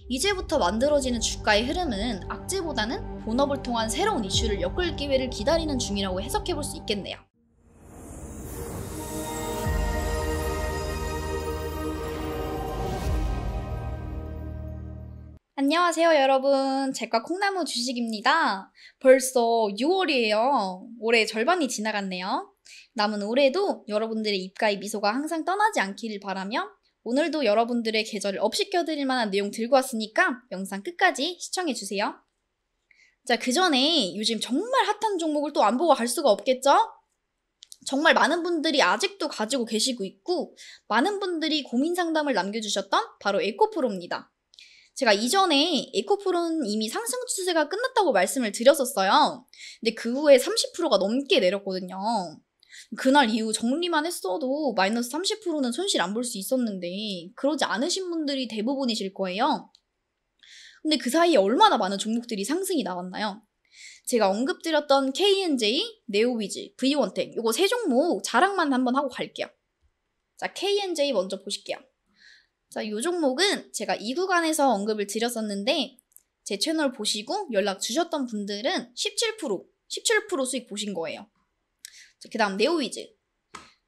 이제부터 만들어지는 주가의 흐름은 악재보다는 본업을 통한 새로운 이슈를 엮을 기회를 기다리는 중이라고 해석해볼 수 있겠네요. 안녕하세요 여러분, 제과 콩나무 주식입니다. 벌써 6월이에요. 올해 절반이 지나갔네요. 남은 올해도 여러분들의 입가의 미소가 항상 떠나지 않기를 바라며 오늘도 여러분들의 계절을 업시켜드릴 만한 내용 들고 왔으니까 영상 끝까지 시청해주세요. 자, 그 전에 요즘 정말 핫한 종목을 또 안 보고 갈 수가 없겠죠? 정말 많은 분들이 아직도 가지고 계시고 있고 많은 분들이 고민 상담을 남겨주셨던 바로 에코프로입니다. 제가 이전에 에코프로는 이미 상승 추세가 끝났다고 말씀을 드렸었어요. 근데 그 후에 30%가 넘게 내렸거든요. 그날 이후 정리만 했어도 마이너스 30%는 손실 안 볼 수 있었는데 그러지 않으신 분들이 대부분이실 거예요. 근데 그 사이에 얼마나 많은 종목들이 상승이 나왔나요? 제가 언급드렸던 KNJ, 네오위즈, V원텍 이거 세 종목 자랑만 한번 하고 갈게요. 자, KNJ 먼저 보실게요. 자, 이 종목은 제가 이 구간에서 언급을 드렸었는데 제 채널 보시고 연락 주셨던 분들은 17% 수익 보신 거예요. 그 다음 네오위즈.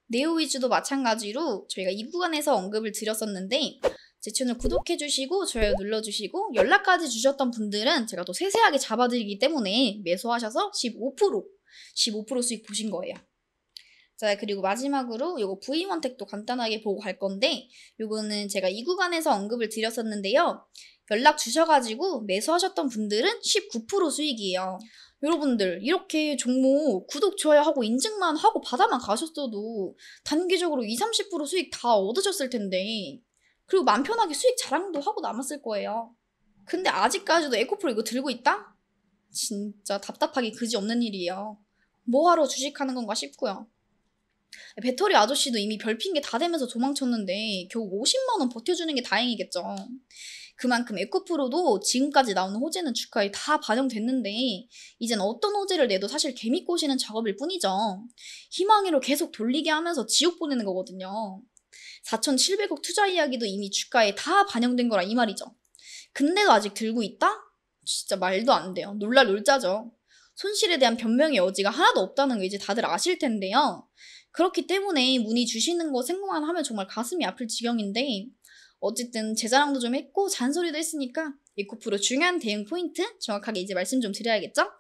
네오위즈도 마찬가지로 저희가 이 구간에서 언급을 드렸었는데 제 채널 구독해주시고 좋아요 눌러주시고 연락까지 주셨던 분들은 제가 또 세세하게 잡아드리기 때문에 매수하셔서 15% 수익 보신 거예요. 자, 그리고 마지막으로 요거 V원텍도 간단하게 보고 갈 건데 요거는 제가 이 구간에서 언급을 드렸었는데요. 연락 주셔가지고 매수하셨던 분들은 19% 수익이에요. 여러분들 이렇게 종목 구독, 좋아요 하고 인증만 하고 받아만 가셨어도 단기적으로 20-30% 수익 다 얻으셨을 텐데 그리고 맘 편하게 수익 자랑도 하고 남았을 거예요. 근데 아직까지도 에코프로 이거 들고 있다? 진짜 답답하기 그지없는 일이에요. 뭐하러 주식하는 건가 싶고요. 배터리 아저씨도 이미 별핑계 다 되면서 도망쳤는데 겨우 50만원 버텨주는 게 다행이겠죠. 그만큼 에코프로도 지금까지 나오는 호재는 주가에 다 반영됐는데 이젠 어떤 호재를 내도 사실 개미 꼬시는 작업일 뿐이죠. 희망으로 계속 돌리게 하면서 지옥 보내는 거거든요. 4,700억 투자 이야기도 이미 주가에 다 반영된 거라 이 말이죠. 근데도 아직 들고 있다? 진짜 말도 안 돼요. 놀자죠. 손실에 대한 변명의 여지가 하나도 없다는 거 이제 다들 아실 텐데요. 그렇기 때문에 문의 주시는 거 생각만 하면 정말 가슴이 아플 지경인데 어쨌든 제 자랑도 좀 했고 잔소리도 했으니까 에코프로 중요한 대응 포인트 정확하게 이제 말씀 좀 드려야겠죠?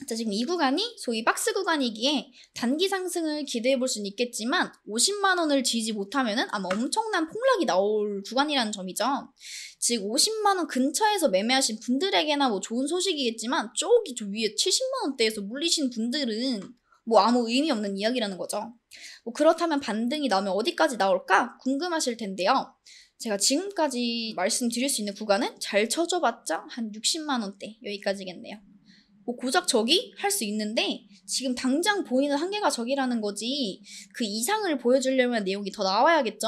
자, 지금 이 구간이 소위 박스 구간이기에 단기 상승을 기대해 볼 수는 있겠지만 50만원을 지지 못하면은 아마 엄청난 폭락이 나올 구간이라는 점이죠. 즉 50만원 근처에서 매매하신 분들에게나 뭐 좋은 소식이겠지만 저기 저 위에 70만원대에서 물리신 분들은 뭐 아무 의미 없는 이야기라는 거죠. 뭐 그렇다면 반등이 나오면 어디까지 나올까 궁금하실 텐데요. 제가 지금까지 말씀드릴 수 있는 구간은 잘 쳐줘봤자 한 60만원대 여기까지겠네요. 뭐 고작 저기 할 수 있는데 지금 당장 보이는 한계가 저기라는 거지 그 이상을 보여주려면 내용이 더 나와야겠죠.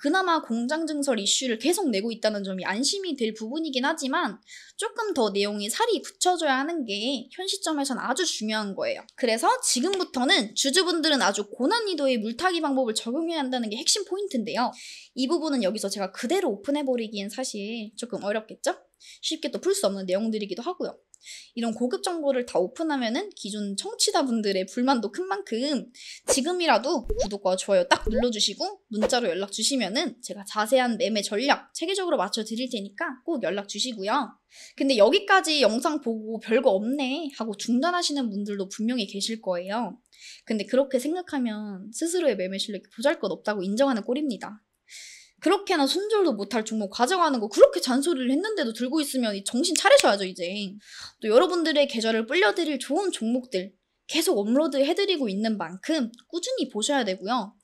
그나마 공장증설 이슈를 계속 내고 있다는 점이 안심이 될 부분이긴 하지만 조금 더 내용이 살이 붙여줘야 하는 게 현 시점에선 아주 중요한 거예요. 그래서 지금부터는 주주분들은 아주 고난이도의 물타기 방법을 적용해야 한다는 게 핵심 포인트인데요. 이 부분은 여기서 제가 그대로 오픈해버리기엔 사실 조금 어렵겠죠? 쉽게 또 풀 수 없는 내용들이기도 하고요. 이런 고급 정보를 다 오픈하면은 기존 청취자분들의 불만도 큰 만큼 지금이라도 구독과 좋아요 딱 눌러주시고 문자로 연락 주시면은 제가 자세한 매매 전략 체계적으로 맞춰 드릴 테니까 꼭 연락 주시고요. 근데 여기까지 영상 보고 별거 없네 하고 중단하시는 분들도 분명히 계실 거예요. 근데 그렇게 생각하면 스스로의 매매 실력이 보잘것없다고 인정하는 꼴입니다. 그렇게나 손절도 못할 종목 가져가는 거 그렇게 잔소리를 했는데도 들고 있으면 정신 차리셔야죠 이제. 또 여러분들의 계좌를 불려드릴 좋은 종목들 계속 업로드 해드리고 있는 만큼 꾸준히 보셔야 되고요.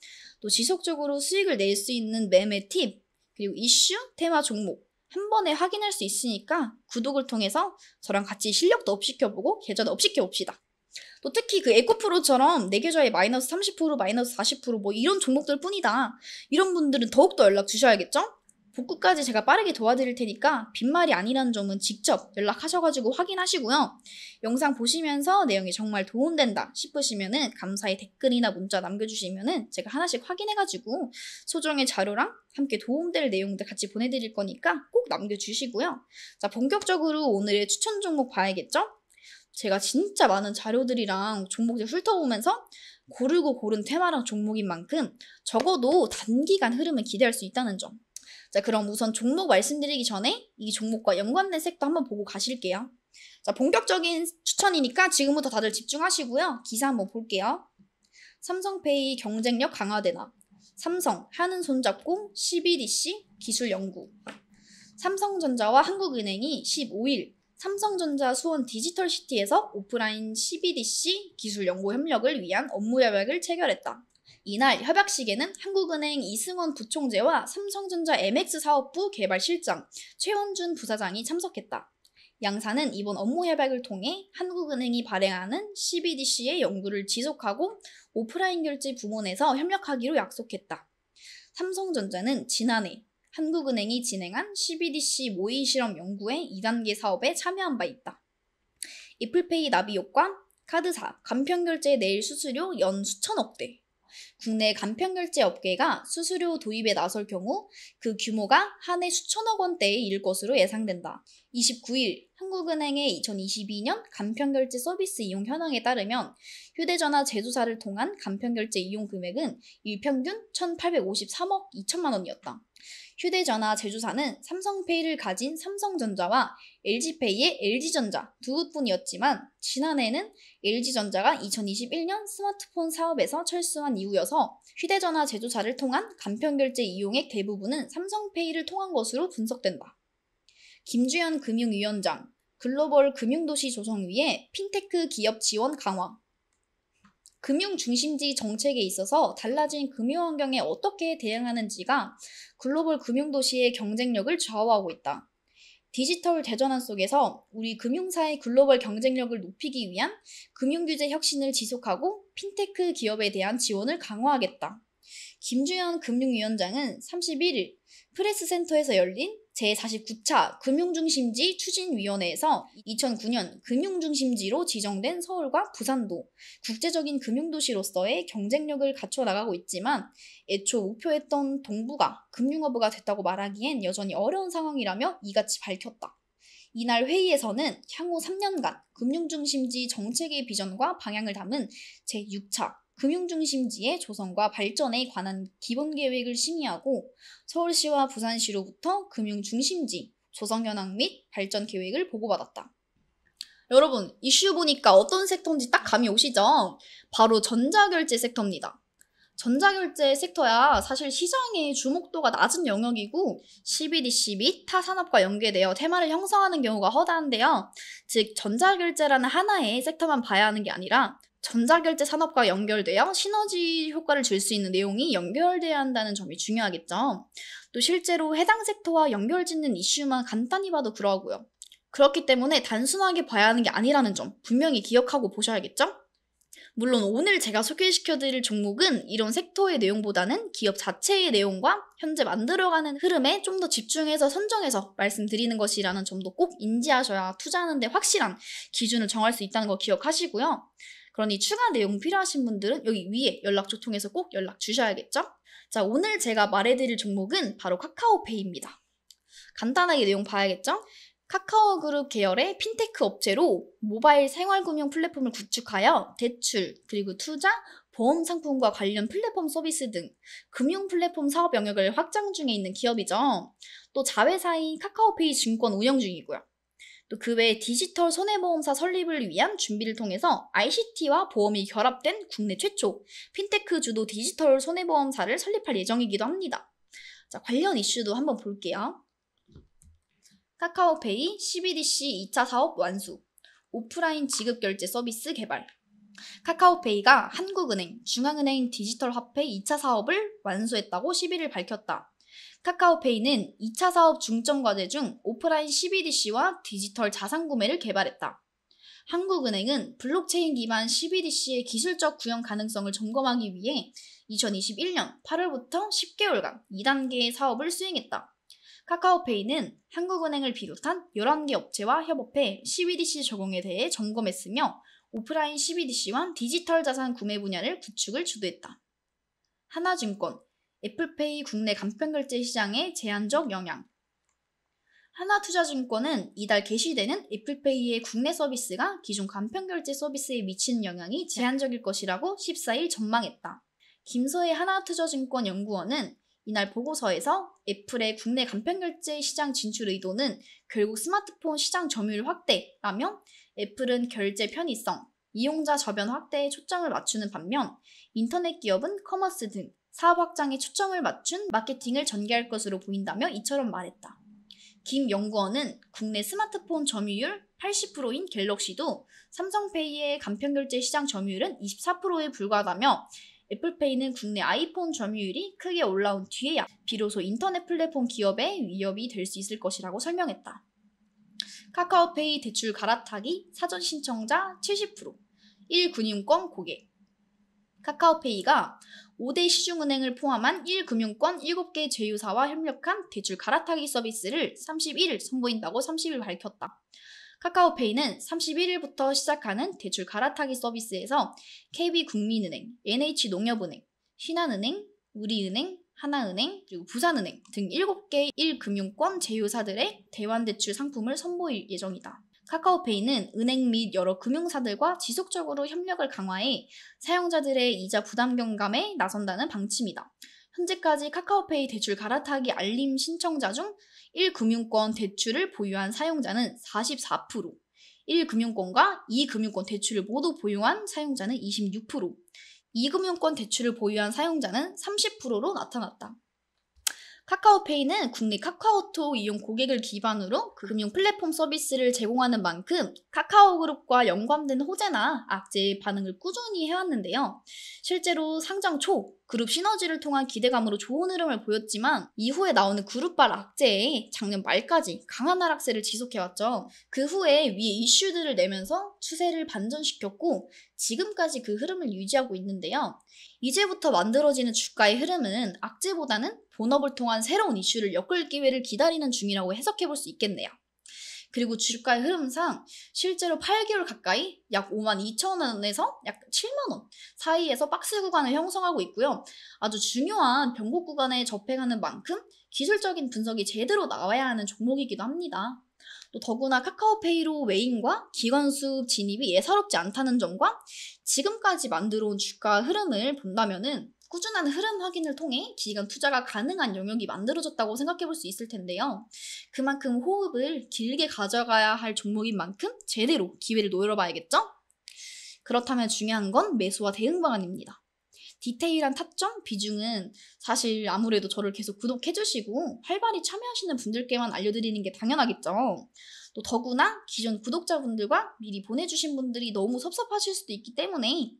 또 지속적으로 수익을 낼 수 있는 매매 팁 그리고 이슈, 테마 종목 한 번에 확인할 수 있으니까 구독을 통해서 저랑 같이 실력도 업시켜보고 계좌도 업시켜봅시다. 또 특히 그 에코프로처럼 내 계좌에 마이너스 30%, 마이너스 40% 뭐 이런 종목들 뿐이다. 이런 분들은 더욱더 연락 주셔야겠죠? 복구까지 제가 빠르게 도와드릴 테니까 빈말이 아니라는 점은 직접 연락하셔가지고 확인하시고요. 영상 보시면서 내용이 정말 도움된다 싶으시면은 감사의 댓글이나 문자 남겨주시면은 제가 하나씩 확인해가지고 소정의 자료랑 함께 도움될 내용들 같이 보내드릴 거니까 꼭 남겨주시고요. 자, 본격적으로 오늘의 추천 종목 봐야겠죠? 제가 진짜 많은 자료들이랑 종목들 훑어보면서 고르고 고른 테마랑 종목인 만큼 적어도 단기간 흐름을 기대할 수 있다는 점. 자, 그럼 우선 종목 말씀드리기 전에 이 종목과 연관된 섹터 한번 보고 가실게요. 자, 본격적인 추천이니까 지금부터 다들 집중하시고요. 기사 한번 볼게요. 삼성페이 경쟁력 강화되나? 삼성, 한은 손잡고 CBDC 기술 연구. 삼성전자와 한국은행이 15일 삼성전자 수원 디지털시티에서 오프라인 CBDC 기술 연구 협력을 위한 업무 협약을 체결했다. 이날 협약식에는 한국은행 이승원 부총재와 삼성전자 MX 사업부 개발실장 최원준 부사장이 참석했다. 양사는 이번 업무 협약을 통해 한국은행이 발행하는 CBDC의 연구를 지속하고 오프라인 결제 부문에서 협력하기로 약속했다. 삼성전자는 지난해 한국은행이 진행한 CBDC 모의 실험 연구의 2단계 사업에 참여한 바 있다. 애플페이 나비 효과, 카드사, 간편결제 내일 수수료 연 수천억대. 국내 간편결제 업계가 수수료 도입에 나설 경우 그 규모가 한 해 수천억 원대에 이를 것으로 예상된다. 29일 한국은행의 2022년 간편결제 서비스 이용 현황에 따르면 휴대전화 제조사를 통한 간편결제 이용 금액은 일평균 1,853억 2천만 원이었다. 휴대전화 제조사는 삼성페이를 가진 삼성전자와 LG페이의 LG전자 두 곳뿐이었지만 지난해에는 LG전자가 2021년 스마트폰 사업에서 철수한 이후여서 휴대전화 제조사를 통한 간편결제 이용액 대부분은 삼성페이를 통한 것으로 분석된다. 김주현 금융위원장, 글로벌 금융도시 조성 위해 핀테크 기업 지원 강화. 금융 중심지 정책에 있어서 달라진 금융 환경에 어떻게 대응하는지가 글로벌 금융도시의 경쟁력을 좌우하고 있다. 디지털 대전환 속에서 우리 금융사의 글로벌 경쟁력을 높이기 위한 금융규제 혁신을 지속하고 핀테크 기업에 대한 지원을 강화하겠다. 김주현 금융위원장은 31일 프레스센터에서 열린 제49차 금융중심지 추진위원회에서 2009년 금융중심지로 지정된 서울과 부산도 국제적인 금융도시로서의 경쟁력을 갖춰나가고 있지만 애초 목표했던 동부가 금융허브가 됐다고 말하기엔 여전히 어려운 상황이라며 이같이 밝혔다. 이날 회의에서는 향후 3년간 금융중심지 정책의 비전과 방향을 담은 제6차 금융중심지의 조성과 발전에 관한 기본계획을 심의하고 서울시와 부산시로부터 금융중심지 조성 현황 및 발전 계획을 보고받았다. 여러분, 이슈 보니까 어떤 섹터인지 딱 감이 오시죠? 바로 전자결제 섹터입니다. 전자결제 섹터야 사실 시장의 주목도가 낮은 영역이고 CBDC 및 타 산업과 연계되어 테마를 형성하는 경우가 허다한데요. 즉 전자결제라는 하나의 섹터만 봐야 하는 게 아니라 전자결제 산업과 연결되어 시너지 효과를 줄 수 있는 내용이 연결돼야 한다는 점이 중요하겠죠. 또 실제로 해당 섹터와 연결짓는 이슈만 간단히 봐도 그러하고요. 그렇기 때문에 단순하게 봐야 하는 게 아니라는 점 분명히 기억하고 보셔야겠죠? 물론 오늘 제가 소개시켜드릴 종목은 이런 섹터의 내용보다는 기업 자체의 내용과 현재 만들어가는 흐름에 좀 더 집중해서 선정해서 말씀드리는 것이라는 점도 꼭 인지하셔야 투자하는 데 확실한 기준을 정할 수 있다는 거 기억하시고요. 그러니 추가 내용 필요하신 분들은 여기 위에 연락처 통해서 꼭 연락 주셔야겠죠? 자, 오늘 제가 말해드릴 종목은 바로 카카오페이입니다. 간단하게 내용 봐야겠죠? 카카오그룹 계열의 핀테크 업체로 모바일 생활금융 플랫폼을 구축하여 대출, 그리고 투자, 보험 상품과 관련 플랫폼 서비스 등 금융 플랫폼 사업 영역을 확장 중에 있는 기업이죠. 또 자회사인 카카오페이 증권 운영 중이고요. 또 그 외에 디지털 손해보험사 설립을 위한 준비를 통해서 ICT와 보험이 결합된 국내 최초 핀테크 주도 디지털 손해보험사를 설립할 예정이기도 합니다. 자, 관련 이슈도 한번 볼게요. 카카오페이 CBDC 2차 사업 완수, 오프라인 지급결제 서비스 개발. 카카오페이가 한국은행, 중앙은행 디지털 화폐 2차 사업을 완수했다고 11일 밝혔다. 카카오페이는 2차 사업 중점 과제 중 오프라인 CBDC와 디지털 자산 구매를 개발했다. 한국은행은 블록체인 기반 CBDC의 기술적 구현 가능성을 점검하기 위해 2021년 8월부터 10개월간 2단계의 사업을 수행했다. 카카오페이는 한국은행을 비롯한 11개 업체와 협업해 CBDC 적용에 대해 점검했으며 오프라인 CBDC와 디지털 자산 구매 분야를 구축을 주도했다. 하나증권, 애플페이 국내 간편결제 시장에 제한적 영향. 하나투자증권은 이달 개시되는 애플페이의 국내 서비스가 기존 간편결제 서비스에 미치는 영향이 제한적일 것이라고 14일 전망했다. 김서혜 하나투자증권 연구원은 이날 보고서에서 애플의 국내 간편결제 시장 진출 의도는 결국 스마트폰 시장 점유율 확대라며 애플은 결제 편의성, 이용자 저변 확대에 초점을 맞추는 반면 인터넷 기업은 커머스 등 사업 확장에 초점을 맞춘 마케팅을 전개할 것으로 보인다며 이처럼 말했다. 김 연구원은 국내 스마트폰 점유율 80%인 갤럭시도 삼성페이의 간편결제 시장 점유율은 24%에 불과하다며 애플페이는 국내 아이폰 점유율이 크게 올라온 뒤에야 비로소 인터넷 플랫폼 기업의 위협이 될 수 있을 것이라고 설명했다. 카카오페이 대출 갈아타기 사전 신청자 70%, 1금융권 고객. 카카오페이가 5대 시중은행을 포함한 1금융권 7개 제휴사와 협력한 대출 갈아타기 서비스를 31일 선보인다고 30일 밝혔다. 카카오페이는 31일부터 시작하는 대출 갈아타기 서비스에서 KB국민은행, NH농협은행, 신한은행, 우리은행, 하나은행, 그리고 부산은행 등 7개 1금융권 제휴사들의 대환대출 상품을 선보일 예정이다. 카카오페이는 은행 및 여러 금융사들과 지속적으로 협력을 강화해 사용자들의 이자 부담 경감에 나선다는 방침이다. 현재까지 카카오페이 대출 갈아타기 알림 신청자 중 1금융권 대출을 보유한 사용자는 44%, 1금융권과 2금융권 대출을 모두 보유한 사용자는 26%, 2금융권 대출을 보유한 사용자는 30%로 나타났다. 카카오페이는 국내 카카오톡 이용 고객을 기반으로 금융 플랫폼 서비스를 제공하는 만큼 카카오그룹과 연관된 호재나 악재의 반응을 꾸준히 해왔는데요. 실제로 상장 초 그룹 시너지를 통한 기대감으로 좋은 흐름을 보였지만 이후에 나오는 그룹발 악재에 작년 말까지 강한 하락세를 지속해왔죠. 그 후에 위에 이슈들을 내면서 추세를 반전시켰고 지금까지 그 흐름을 유지하고 있는데요. 이제부터 만들어지는 주가의 흐름은 악재보다는 본업을 통한 새로운 이슈를 엮을 기회를 기다리는 중이라고 해석해볼 수 있겠네요. 그리고 주가의 흐름상 실제로 8개월 가까이 약 52,000원에서 약 7만원 사이에서 박스 구간을 형성하고 있고요. 아주 중요한 변곡 구간에 접해가는 만큼 기술적인 분석이 제대로 나와야 하는 종목이기도 합니다. 또 더구나 카카오페이로 외인과 기관 수급 진입이 예사롭지 않다는 점과 지금까지 만들어온 주가 흐름을 본다면은 꾸준한 흐름 확인을 통해 기간 투자가 가능한 영역이 만들어졌다고 생각해 볼 수 있을 텐데요. 그만큼 호흡을 길게 가져가야 할 종목인 만큼 제대로 기회를 노려봐야겠죠? 그렇다면 중요한 건 매수와 대응 방안입니다. 디테일한 타점, 비중은 사실 아무래도 저를 계속 구독해주시고 활발히 참여하시는 분들께만 알려드리는 게 당연하겠죠. 또 더구나 기존 구독자분들과 미리 보내주신 분들이 너무 섭섭하실 수도 있기 때문에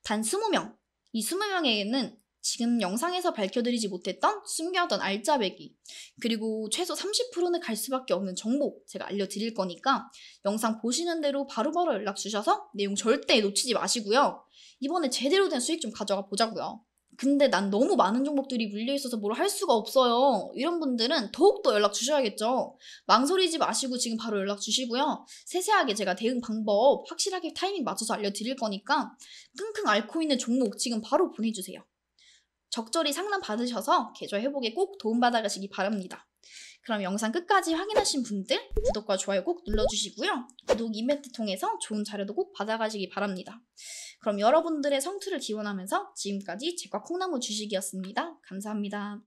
단 20명, 이 20명에게는 지금 영상에서 밝혀드리지 못했던 숨겨둔 알짜배기 그리고 최소 30%는 갈 수밖에 없는 정보 제가 알려드릴 거니까 영상 보시는 대로 바로바로 연락 주셔서 내용 절대 놓치지 마시고요. 이번에 제대로 된 수익 좀 가져가 보자고요. 근데 난 너무 많은 종목들이 물려있어서 뭘 할 수가 없어요. 이런 분들은 더욱더 연락 주셔야겠죠. 망설이지 마시고 지금 바로 연락 주시고요. 세세하게 제가 대응 방법 확실하게 타이밍 맞춰서 알려드릴 거니까 끙끙 앓고 있는 종목 지금 바로 보내주세요. 적절히 상담 받으셔서 계좌 회복에 꼭 도움받아가시기 바랍니다. 그럼 영상 끝까지 확인하신 분들 구독과 좋아요 꼭 눌러주시고요. 구독 이벤트 통해서 좋은 자료도 꼭 받아가시기 바랍니다. 그럼 여러분들의 성투를 기원하면서 지금까지 제과 콩나무 주식이었습니다. 감사합니다.